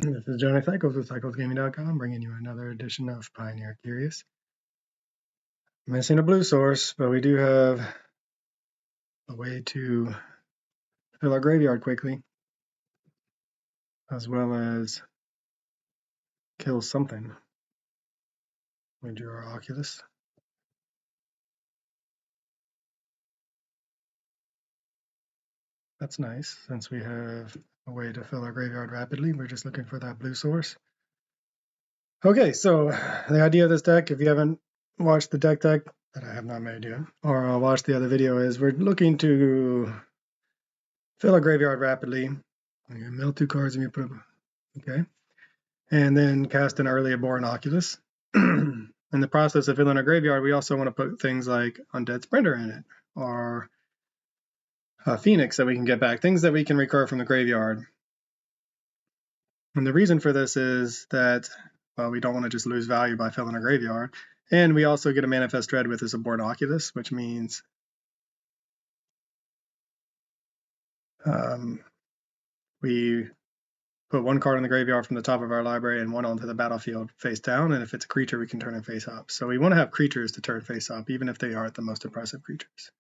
This is Johnny Cycles with CyclesGaming.com, bringing you another edition of Pioneer Curious. Missing a blue source, but we do have a way to fill our graveyard quickly, as well as kill something. We drew our Oculus. That's nice, since we have a way to fill our graveyard rapidly. We're just looking for that blue source. Okay, so the idea of this deck, if you haven't watched the deck that I have not made yet, or watched the other video, is we're looking to fill our graveyard rapidly. You mill 2 cards and you put them, okay, and then cast an early Aborant Oculus. In the process of filling our graveyard, we also want to put things like Undead Sprinter in it, or Phoenix that we can get back, things that we can recur from the graveyard. And the reason for this is that, well, we don't want to just lose value by filling our graveyard. And we also get a Manifest Dread with this Aborant Oculus, which means we put 1 card in the graveyard from the top of our library and 1 onto the battlefield face down, and if it's a creature, we can turn it face up. So we want to have creatures to turn face up, even if they aren't the most impressive creatures.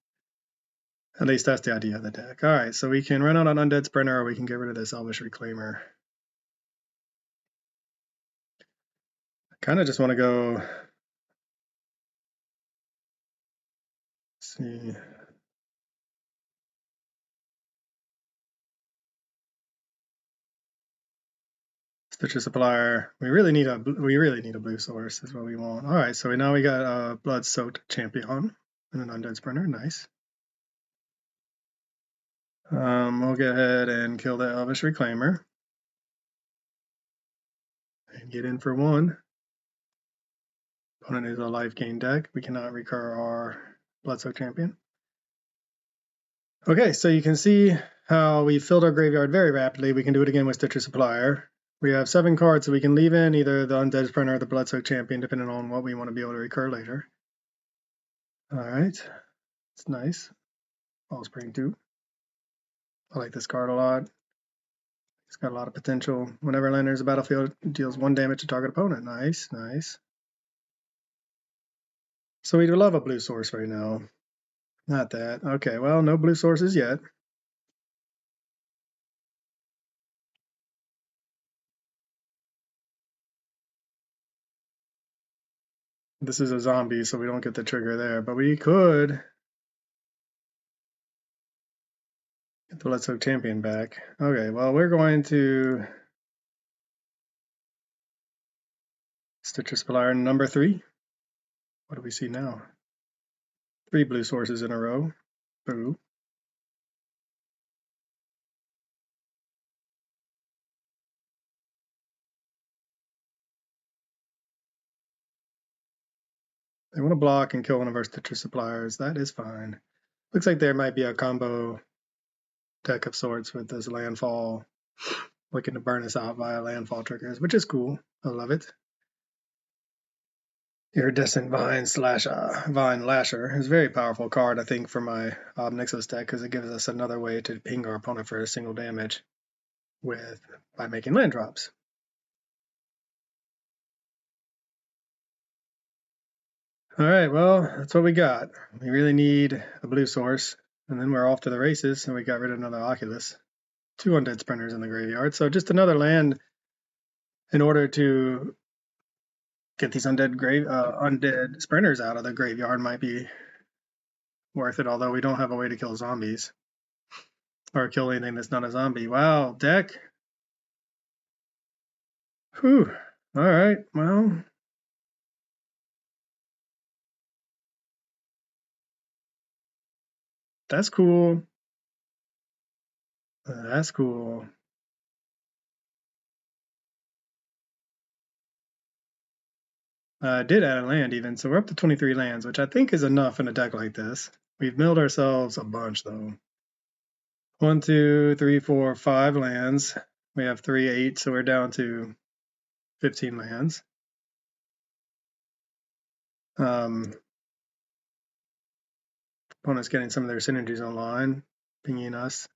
At least that's the idea of the deck. All right, so we can run out on Undead Sprinter, or we can get rid of this Elvish Reclaimer. I kind of just want to go... Let's see... Stitcher Supplier. We really need a blue source is what we want. All right, so now we got a Blood-Soaked Champion and an Undead Sprinter. Nice. We'll go ahead and kill the Elvish Reclaimer and get in for 1. Opponent is a life gain deck. We cannot recur our Blood-Soaked Champion. Okay, so you can see how we filled our graveyard very rapidly. We can do it again with Stitcher Supplier. We have 7 cards, so we can leave in either the Undead Sprinter or the Blood-Soaked Champion, depending on what we want to be able to recur later. All right, it's nice. Allspring 2. I like this card a lot. It's got a lot of potential. Whenever land enters the battlefield, it deals 1 damage to target opponent. Nice, nice. So we do love a blue source right now. Not that. Okay, well, no blue sources yet. This is a zombie, so we don't get the trigger there, but we could get the Let's Hook Champion back. Okay, well, we're going to Stitcher Supplier number 3. What do we see now? 3 blue sources in a row. Boo. They want to block and kill one of our Stitcher Suppliers. That is fine. Looks like there might be a combo deck of sorts with this Landfall, looking to burn us out via Landfall triggers, which is cool. I love it. Iridescent Vine Vine Lasher is a very powerful card, I think, for my Ob Nixilis deck, because it gives us another way to ping our opponent for a single damage by making land drops. All right, well, that's what we got. We really need a blue source, and then we're off to the races, and we got rid of another Oculus. 2 Undead Sprinters in the graveyard, so just another land in order to get these undead sprinters out of the graveyard might be worth it, although we don't have a way to kill zombies or kill anything that's not a zombie. Wow, deck. Whew. All right, well. That's cool. That's cool. I did add a land even, so we're up to 23 lands, which I think is enough in a deck like this. We've milled ourselves a bunch, though. 1, 2, 3, 4, 5 lands. We have 3, 8, so we're down to 15 lands. Opponent's getting some of their synergies online, pinging us.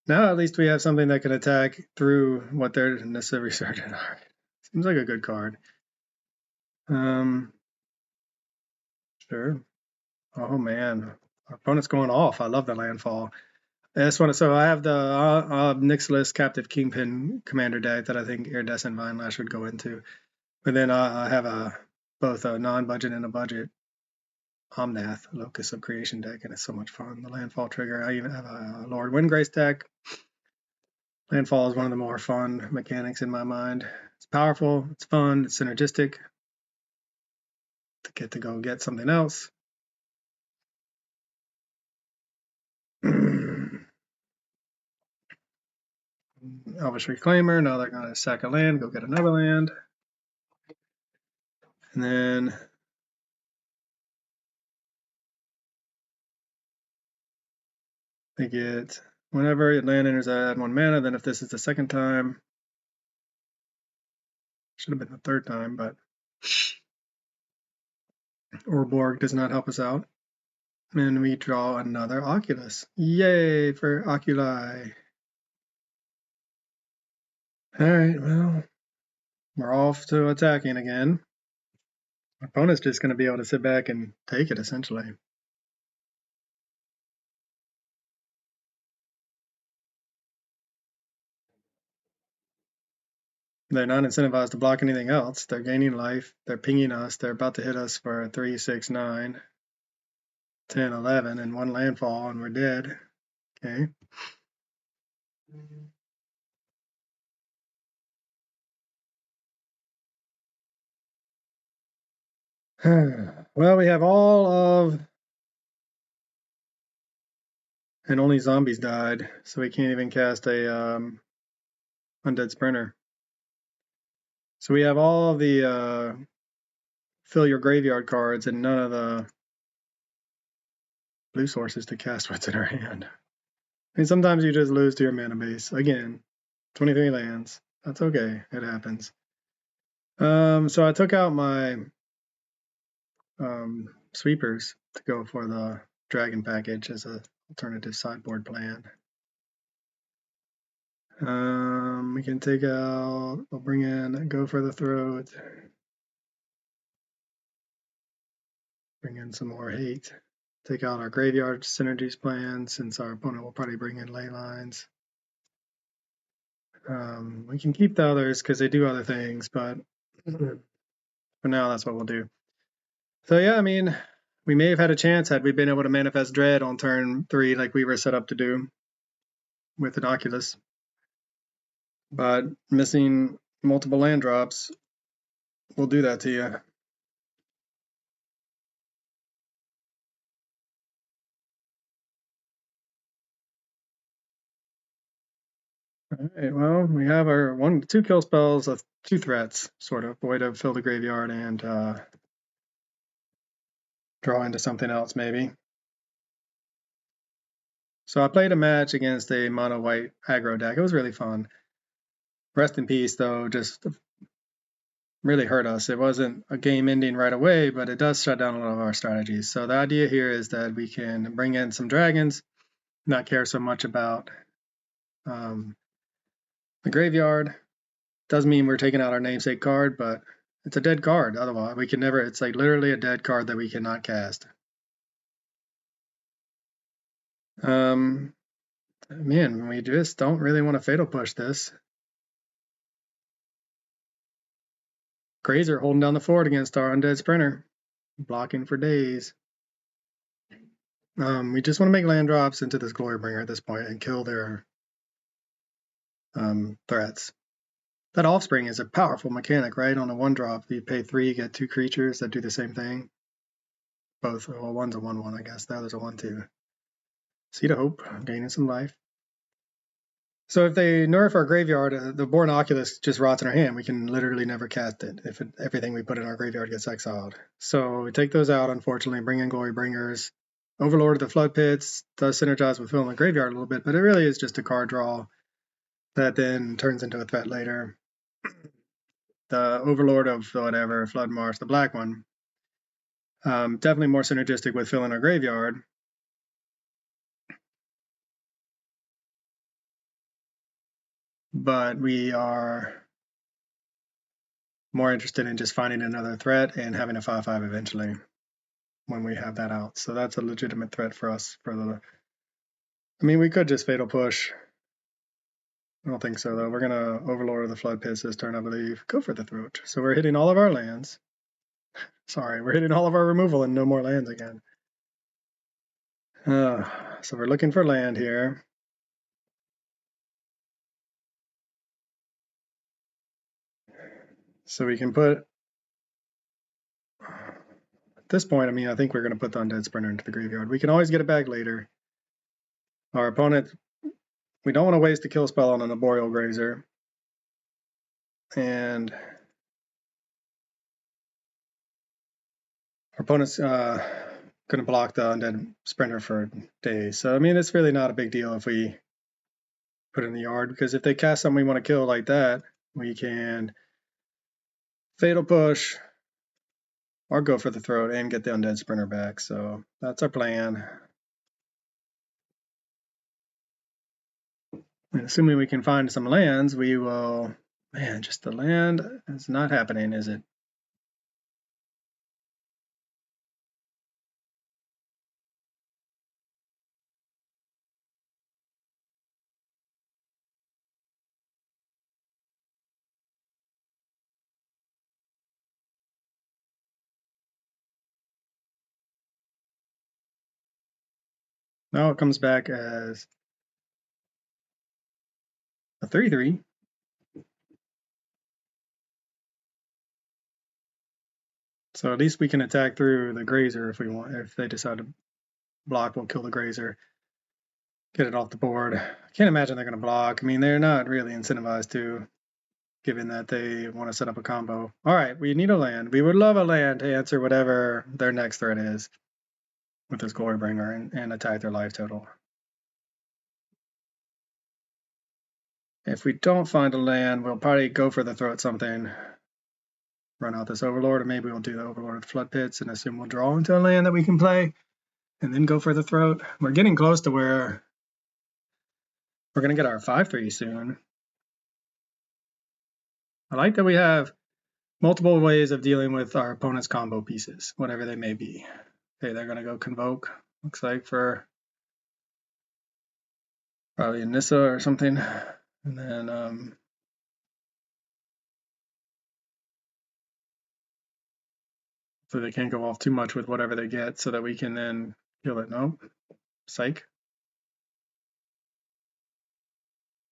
Now at least we have something that can attack through what their necessary resurgent are. Seems like a good card. Sure. Oh man, our opponent's going off. I love the landfall. So I have the Nixless Captive Kingpin Commander deck that I think Iridescent Vinelash would go into. But then I have both a non-budget and a budget Omnath, Locus of Creation deck, and it's so much fun. The landfall trigger. I even have a Lord Windgrace deck. Landfall is one of the more fun mechanics in my mind. It's powerful, it's fun, it's synergistic. To get to go get something else. Elvish Reclaimer, now they're going to sack a land, go get another land. And then they get, whenever land enters, I add 1 mana. Then if this is the second time, should have been the third time, but Orborg does not help us out. And we draw another Oculus. Yay for Oculi. Alright, well, we're off to attacking again. Our opponent's just going to be able to sit back and take it, essentially. They're not incentivized to block anything else. They're gaining life. They're pinging us. They're about to hit us for 3, 6, 9, 10, 11, and 1 landfall, and we're dead. Okay. Well, we have all of... And only zombies died, so we can't even cast a Undead Sprinter. So we have all the fill your graveyard cards and none of the blue sources to cast what's in our hand. I mean, sometimes you just lose to your mana base. Again, 23 lands. That's okay. It happens. So I took out my sweepers to go for the dragon package as an alternative sideboard plan. We can take out, we'll bring in Go for the Throat. Bring in some more hate. Take out our graveyard synergies plan since our opponent will probably bring in ley lines. We can keep the others because they do other things, but for now that's what we'll do. So yeah, I mean, we may have had a chance had we been able to manifest Dread on turn 3 like we were set up to do with an Oculus. But missing multiple land drops will do that to you. Alright, well, we have our 2 kill spells of 2 threats, sort of. Way to fill the graveyard and draw into something else, maybe. So I played a match against a mono white aggro deck. It was really fun. Rest in peace, though, just really hurt us. It wasn't a game ending right away, but it does shut down a lot of our strategies. So the idea here is that we can bring in some dragons, not care so much about the graveyard. Doesn't mean we're taking out our namesake card, but it's a dead card. Otherwise, we can never, it's like literally a dead card that we cannot cast. Man, we just don't really want to fatal push this. Grazer holding down the fort against our undead sprinter, blocking for days. We just want to make land drops into this Glorybringer at this point and kill their threats. That Offspring is a powerful mechanic, right? On a 1-drop, you pay 3, you get 2 creatures that do the same thing. Both, well, one's a 1/1, I guess. The other's a 1/2. Seed of Hope, gaining some life. So if they nerf our graveyard, the Born Oculus just rots in our hand. We can literally never cast it if everything we put in our graveyard gets exiled. So we take those out, unfortunately, bring in Glorybringers. Overlord of the Flood Pits does synergize with filling the graveyard a little bit, but it really is just a card draw that then turns into a threat later. The Overlord of whatever, Flood Marsh, the black one, definitely more synergistic with filling our graveyard. but we are more interested in just finding another threat and having a 5/5 eventually when we have that out. So that's a legitimate threat for us. I mean, we could just Fatal Push. I don't think so, though. We're going to Overlord of the Flood Pits this turn, I believe. Go for the Throat. So we're hitting all of our lands. Sorry, we're hitting all of our removal and no more lands again. So we're looking for land here. So we can put... At this point, I mean, I think we're going to put the Undead Sprinter into the graveyard. We can always get it back later. Our opponent... We don't want to waste a kill spell on an Arboreal Grazer. And... Our opponent's going to block the Undead Sprinter for days. So, I mean, it's really not a big deal if we put it in the yard, because if they cast something we want to kill like that, we can Fatal Push or go for the Throat and get the Undead Sprinter back. So that's our plan. And assuming we can find some lands, we will... Man, just the land is not happening, is it? Now it comes back as a 3/3. So at least we can attack through the Grazer if we want. If they decide to block, we'll kill the Grazer. Get it off the board. I can't imagine they're going to block. I mean, they're not really incentivized to, given that they want to set up a combo. All right, we need a land. We would love a land to answer whatever their next threat is with this Glorybringer and attack their life total. If we don't find a land, we'll probably go for the Throat something. Run out this Overlord, or maybe we'll do the Overlord of the Flood Pits and assume we'll draw into a land that we can play and then go for the Throat. We're getting close to where we're going to get our 5/3 soon. I like that we have multiple ways of dealing with our opponent's combo pieces, whatever they may be. Okay, they're going to go Convoke, looks like, for probably a Nissa or something. And then so they can't go off too much with whatever they get so that we can then kill it. Nope. Psych.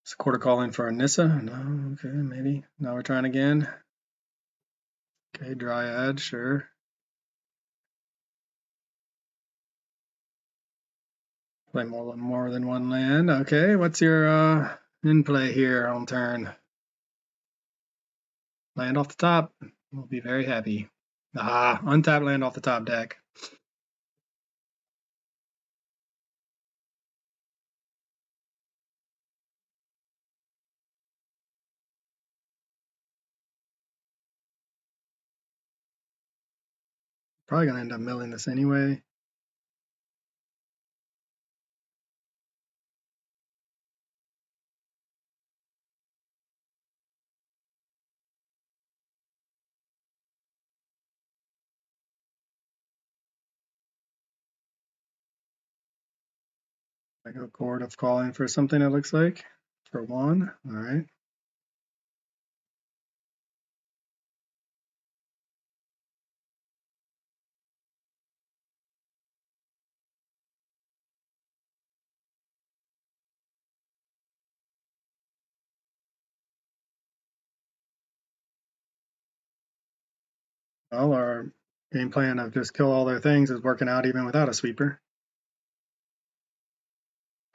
It's a quarter call in for a Nissa. No, okay, maybe. Now we're trying again. Okay, Dryad, sure. Play more than one land. Okay, what's your in play here on turn? Land off the top. We'll be very happy. Untap land off the top deck. Probably gonna end up milling this anyway. I go Chord of Calling for something, it looks like. For one. All right. Well, our game plan of just kill all their things is working out even without a sweeper.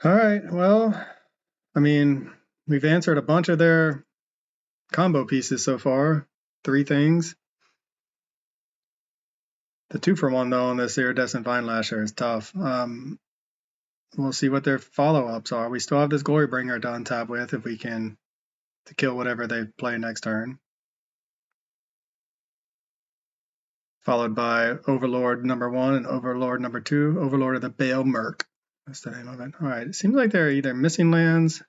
All right, well, I mean, we've answered a bunch of their combo pieces so far. 3 things. The 2-for-1 though on this Iridescent Vine Lasher is tough. We'll see what their follow-ups are. We still have this Glorybringer to untap with if we can to kill whatever they play next turn. Followed by Overlord number 1 and Overlord number 2. Overlord of the Bale Merc. That's the name of it. All right, it seems like they're either missing lands.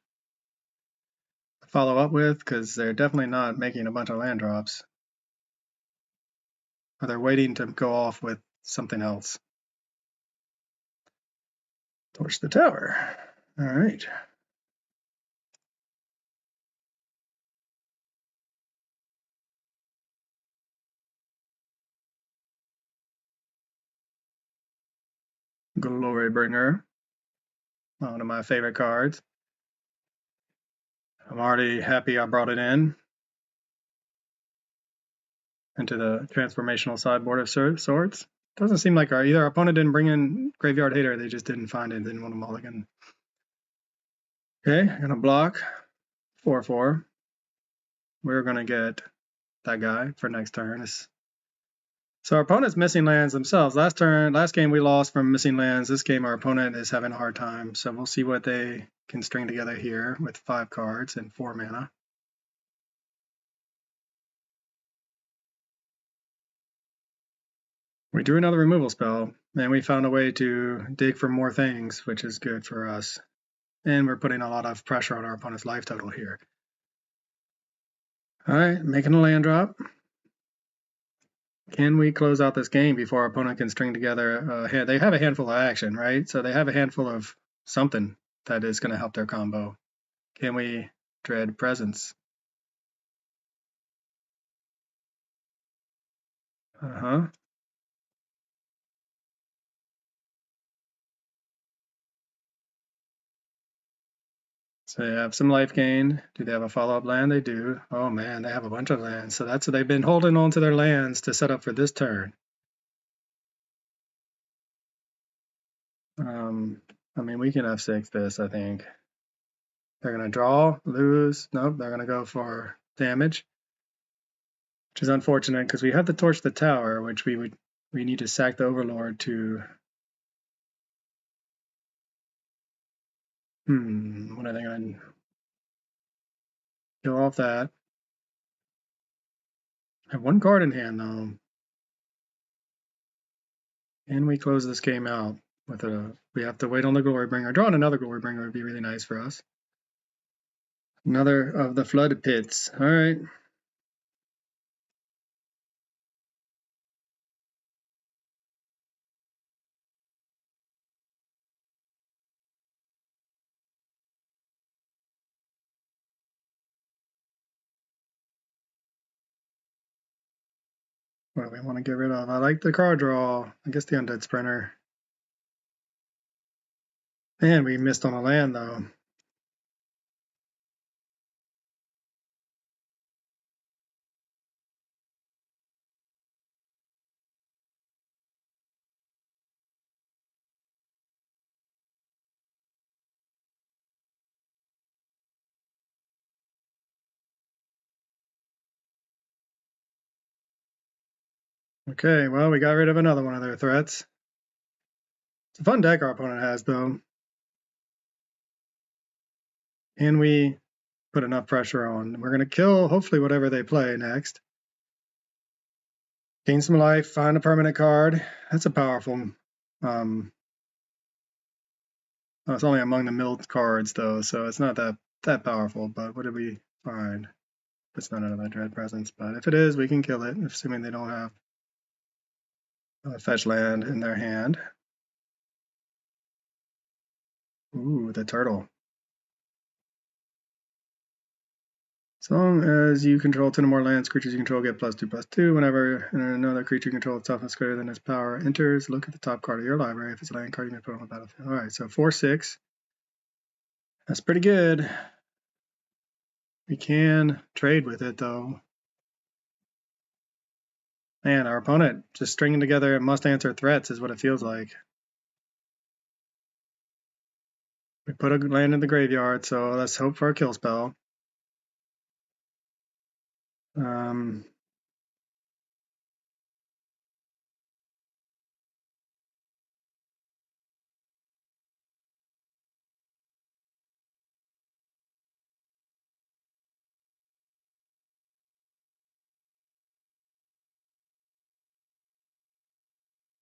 follow up with, because they're definitely not making a bunch of land drops. Or they're waiting to go off with something else. Torch the tower. All right. Glorybringer. One of my favorite cards. I'm already happy I brought it in into the transformational sideboard of swords. Doesn't seem like either our opponent didn't bring in Graveyard Hater, they just didn't find it, didn't want to mulligan. Okay, gonna block 4/4. We're gonna get that guy for next turn. So our opponent's missing lands themselves. Last game we lost from missing lands. This game our opponent is having a hard time. So we'll see what they can string together here with 5 cards and 4 mana. We drew another removal spell, and we found a way to dig for more things, which is good for us. And we're putting a lot of pressure on our opponent's life total here. All right, making a land drop. Can we close out this game before our opponent can string together a hand? They have a handful of action, right? So they have a handful of something that is going to help their combo. Can we dread presence? Uh-huh. So they have some life gain. Do they have a follow-up land? They do. Oh man, they have a bunch of lands. So that's what they've been holding on to their lands to set up for this turn. I mean, we can F6 this, I think. They're going to draw, lose. Nope, they're going to go for damage, which is unfortunate because we have to torch the tower, which we need to sack the Overlord to. What are they going to kill off that? I have 1 card in hand though. And we close this game out with we have to wait on the Glorybringer. Drawing another Glorybringer would be really nice for us. Another of the flood pits. All right. What do we want to get rid of? I like the card draw. I guess the Undead Sprinter. And we missed on a land though. Okay, well, we got rid of another one of their threats. It's a fun deck our opponent has, though. And we put enough pressure on. We're going to kill, hopefully, whatever they play next. Gain some life, find a permanent card. That's a powerful. It's only among the milled cards, though, so it's not that powerful. But what did we find? It's not another Dread Presence, but if it is, we can kill it, assuming they don't have a fetch land in their hand. Ooh, the turtle. As long as you control 10 or more lands, creatures you control get +2/+2. Whenever another creature you control with toughness greater than its power enters, look at the top card of your library. If it's a land card, you may put on the battlefield. All right, so 4/6. That's pretty good. We can trade with it, though. Man, our opponent just stringing together must-answer threats is what it feels like. We put a land in the graveyard, so let's hope for a kill spell.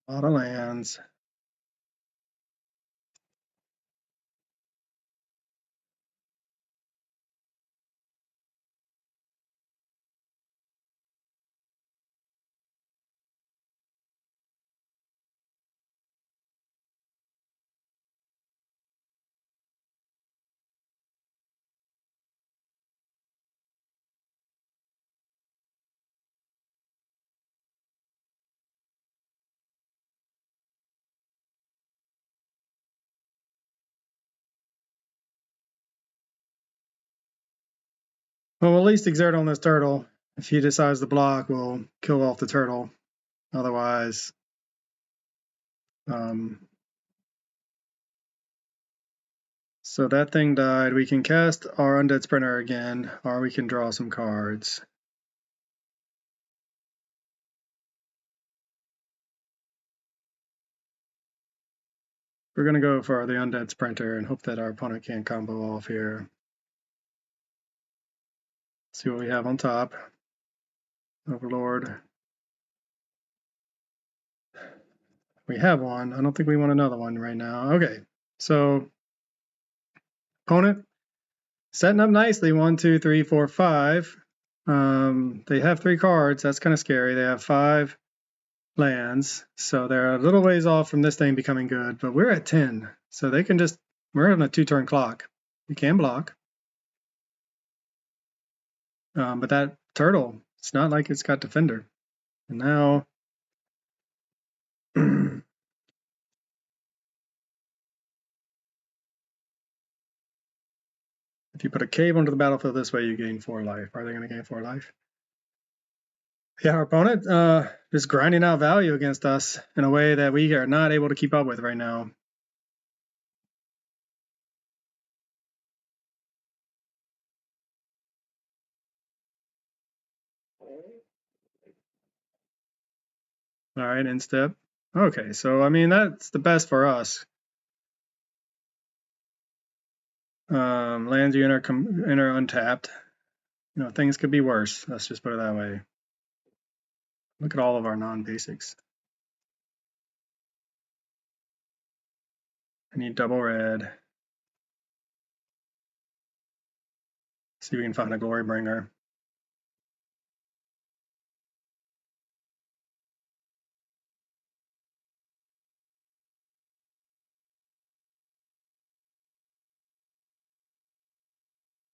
A lot of lands. Well, we'll at least exert on this turtle. If he decides to block, we'll kill off the turtle. Otherwise, so that thing died. We can cast our Undead Sprinter again, or we can draw some cards. We're going to go for the Undead Sprinter and hope that our opponent can't combo off here. See what we have on top. Overlord. We have one. I don't think we want another one right now. Okay, so opponent setting up nicely. 1, 2, 3, 4, 5. They have 3 cards. That's kind of scary. They have 5 lands, so they're a little ways off from this thing becoming good, but we're at 10, so they can just, we're on a 2-turn clock. We can block. But that turtle, it's not like it's got defender. And now if you put a cave onto the battlefield this way, you gain 4 life. Are they going to gain 4 life? Yeah, our opponent is grinding out value against us in a way that we are not able to keep up with right now. All right, instep. Okay, so I mean, that's the best for us. Lands you enter untapped. You know, things could be worse. Let's just put it that way. Look at all of our non-basics. I need double red. See if we can find a glory bringer.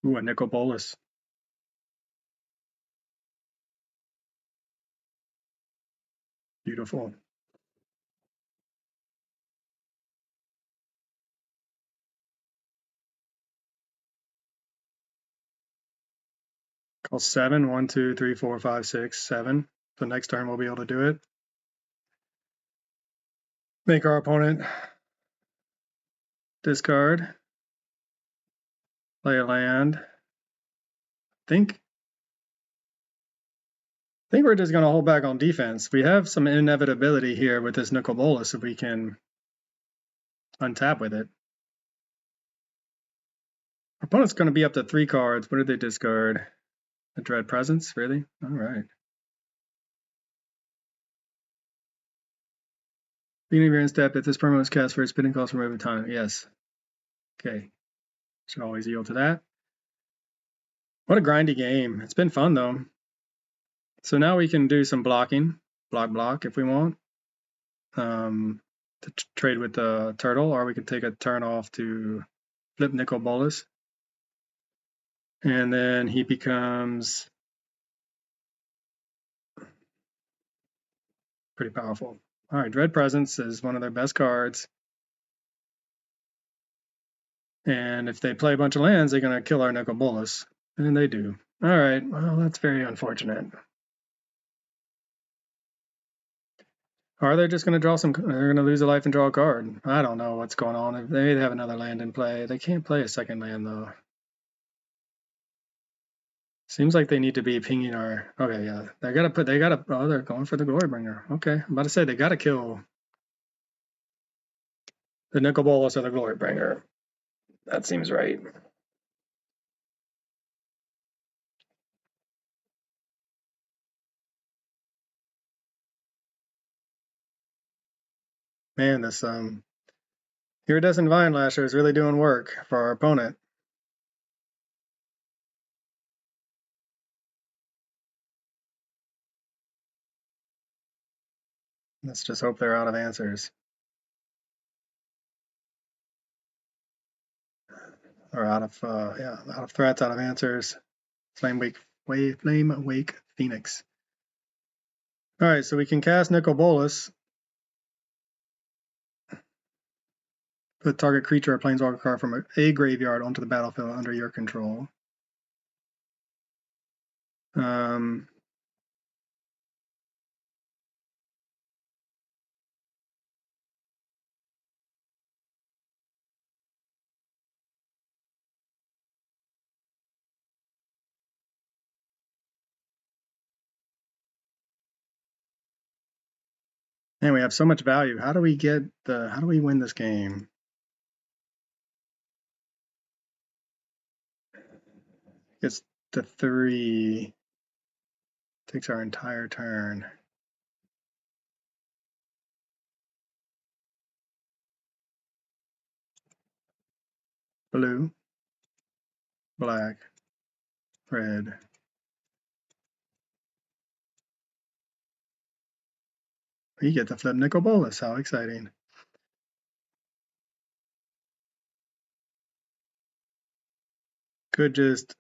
Ooh, a nickel bolus. Beautiful. Call 7. 1, 2, 3, 4, 5, 6, 7. So next turn we'll be able to do it. Make our opponent discard. Play a land. I think we're just going to hold back on defense. We have some inevitability here with this nickel bolus if we can untap with it. Our opponent's going to be up to 3 cards. What did they discard? A Dread Presence? Really? All right. Beginning of your end step, if this permanent was cast for a spinning cost from every time. Yes. Okay. Should always yield to that. What a grindy game. It's been fun though. So now we can do some blocking. Block if we want. To trade with the turtle, or we can take a turn off to flip nickel bolus. And then he becomes pretty powerful. All right, Dread Presence is one of their best cards. And if they play a bunch of lands, they're going to kill our nickel bolus. And they do. All right, well, that's very unfortunate. Are they just going to draw some? They're going to lose a life and draw a card. I don't know what's going on. They have another land in play. They can't play a second land though. Seems like they need to be pinging our. Okay, yeah, they gotta. Oh, they're going for the Glorybringer. Okay, I'm about to say they gotta kill the Nicol Bolas or the Glorybringer. That seems right. Man, this Iridescent Vine Lasher is really doing work for our opponent. Let's just hope they're out of answers. Or out of out of threats, out of answers. Flame Wake Phoenix. All right, so we can cast Nicol Bolas. Put target creature or planeswalker card from a graveyard onto the battlefield under your control. Um, Man, we have so much value. How do we win this game? It's the 3. Takes our entire turn. Blue, black, red. We get the flip nickel bolus. How exciting. Could just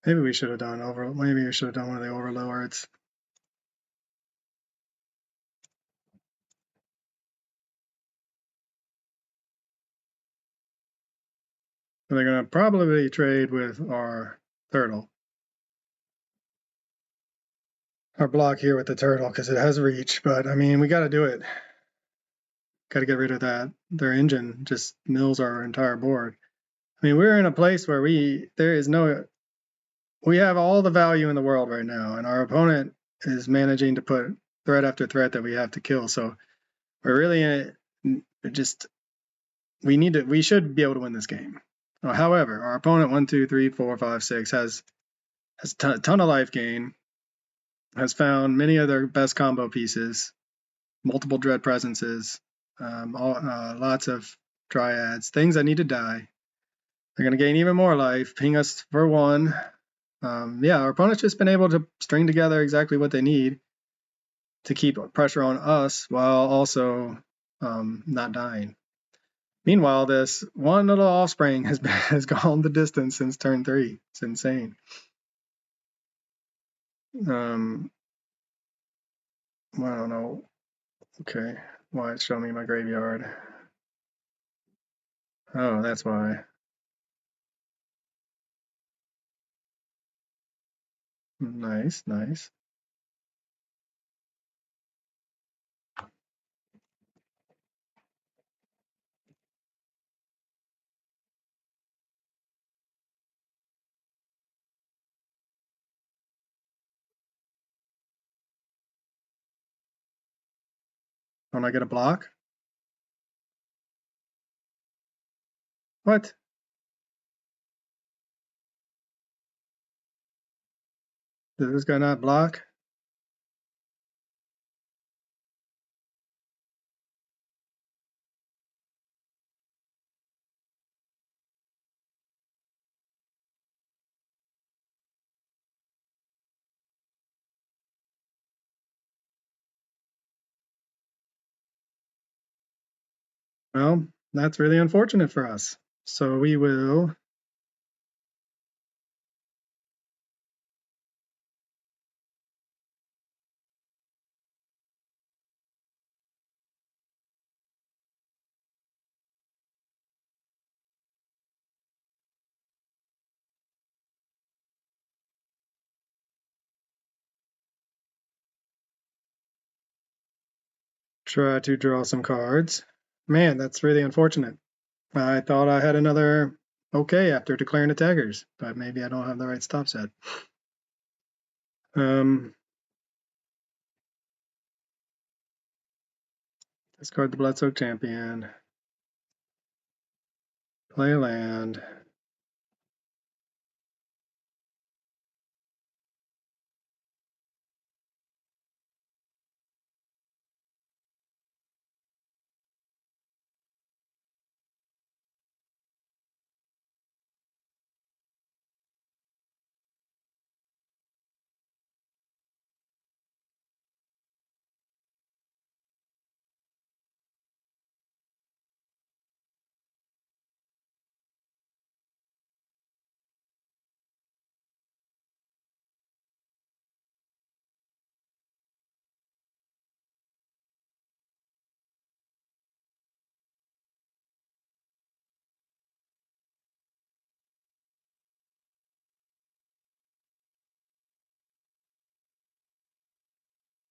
maybe we should have done maybe we should have done one of the Overlords. They're gonna probably trade with our turtle. Our block here with the turtle because it has reach, but I mean we gotta do it. Gotta get rid of that. Their engine just mills our entire board. I mean, we're in a place where we have all the value in the world right now, and our opponent is managing to put threat after threat that we have to kill. So we're really in it. We should be able to win this game. However, our opponent 1, 2, 3, 4, 5, 6 has a ton of life gain, has found many of their best combo pieces, multiple dread presences, lots of dryads, things that need to die. They're going to gain even more life, ping us for 1. Yeah, our opponent's just been able to string together exactly what they need to keep pressure on us while also not dying. Meanwhile, this one little offspring has gone the distance since turn 3. It's insane. I don't know. Okay, why it's showing me my graveyard. Oh, that's why. Nice, nice. Don't I get a block? What? Does this guy not block? Well, that's really unfortunate for us. So we will try to draw some cards. Man, that's really unfortunate. I thought I had another okay after declaring the taggers, but maybe I don't have the right stop set. Discard the Bloodsoaked Champion. Play a land.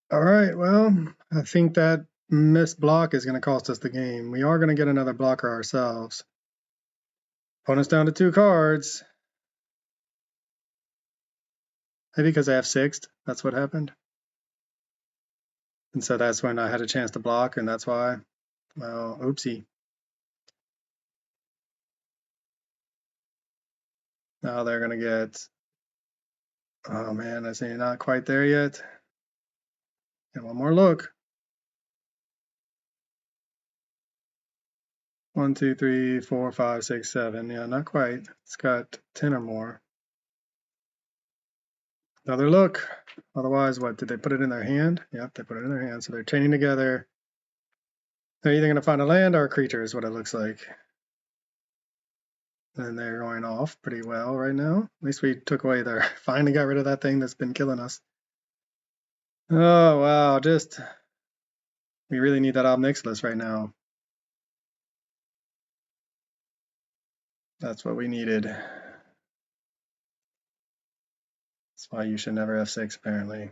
All right, well, I think that missed block is going to cost us the game. We are going to get another blocker ourselves. Opponent's down to 2 cards. Maybe because I have 6'd, that's what happened. And so that's when I had a chance to block, and that's why. Well, oopsie. Now they're going to get... Oh man, I see not quite there yet. And one more look. 1, 2, 3, 4, 5, 6, 7. Yeah, not quite. It's got 10 or more. Another look. Otherwise, what? Did they put it in their hand? Yep, they put it in their hand. So they're chaining together. They're either going to find a land or a creature is what it looks like. And they're going off pretty well right now. At least we took away their... Finally got rid of that thing that's been killing us. Oh, wow. Just... We really need that Obnixilis right now. That's what we needed. That's why you should never have 6, apparently. I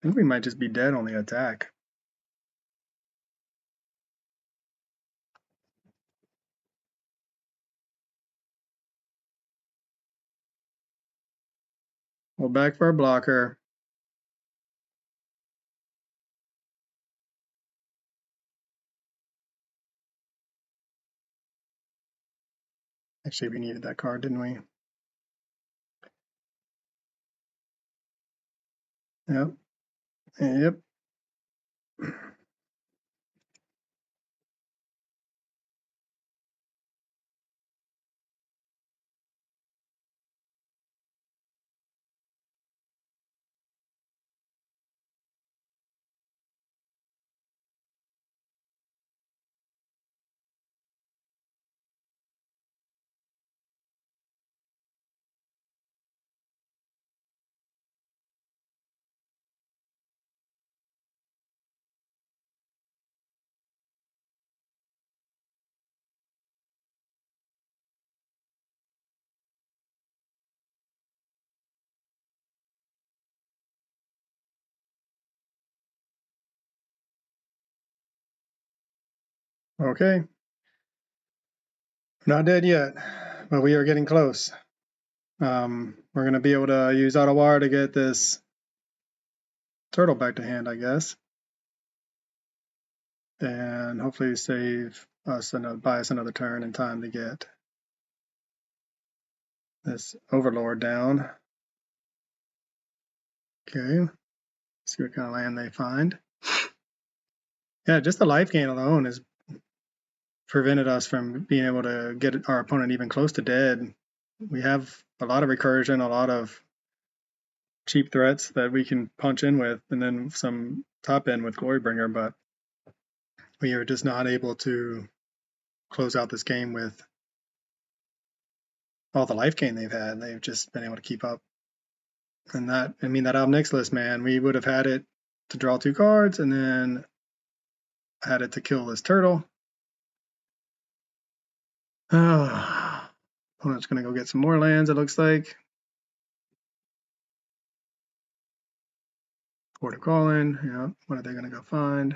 think we might just be dead on the attack. We'll back for a blocker. Actually, we needed that card, didn't we? Yep. Yep. Okay. Not dead yet, but we are getting close. We're going to be able to use Auto Wire to get this turtle back to hand, I guess. And hopefully save us and buy us another turn in time to get this Overlord down. Okay. See what kind of land they find. Yeah, just the life gain alone has prevented us from being able to get our opponent even close to dead. We have a lot of recursion, a lot of cheap threats that we can punch in with, and then some top end with Glorybringer, but we are just not able to close out this game with all the life gain they've had. They've just been able to keep up. And that, I mean, that Obnixilis, man, we would have had it to draw 2 cards and then had it to kill this turtle. Opponent's going to go get some more lands, it looks like. Port of Calling, yeah, what are they going to go find?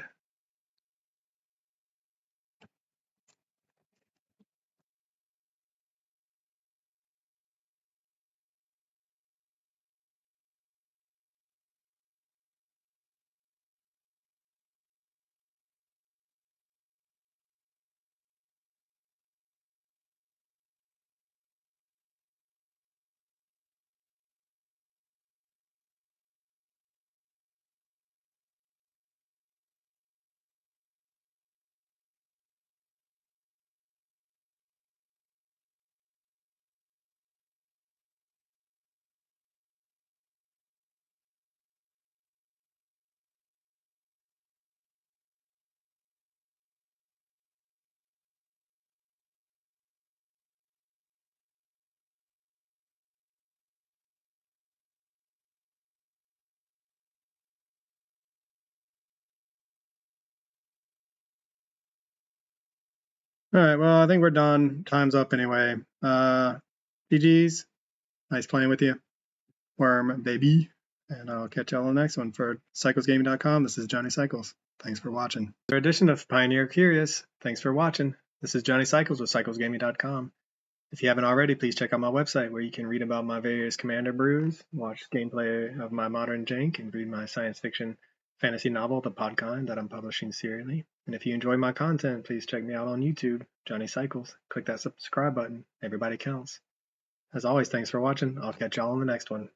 All right, well, I think we're done. Time's up anyway. GG's. Nice playing with you. Worm, baby. And I'll catch y'all on the next one. For cyclesgaming.com, this is Johnny Cycles. Thanks for watching. Another edition of Pioneer Curious. Thanks for watching. This is Johnny Cycles with cyclesgaming.com. If you haven't already, please check out my website where you can read about my various commander brews, watch gameplay of my modern jank, and read my science fiction fantasy novel, The Podkind, that I'm publishing serially. And if you enjoy my content, please check me out on YouTube, Johnny Cycles. Click that subscribe button. Everybody counts. As always, thanks for watching. I'll catch y'all on the next one.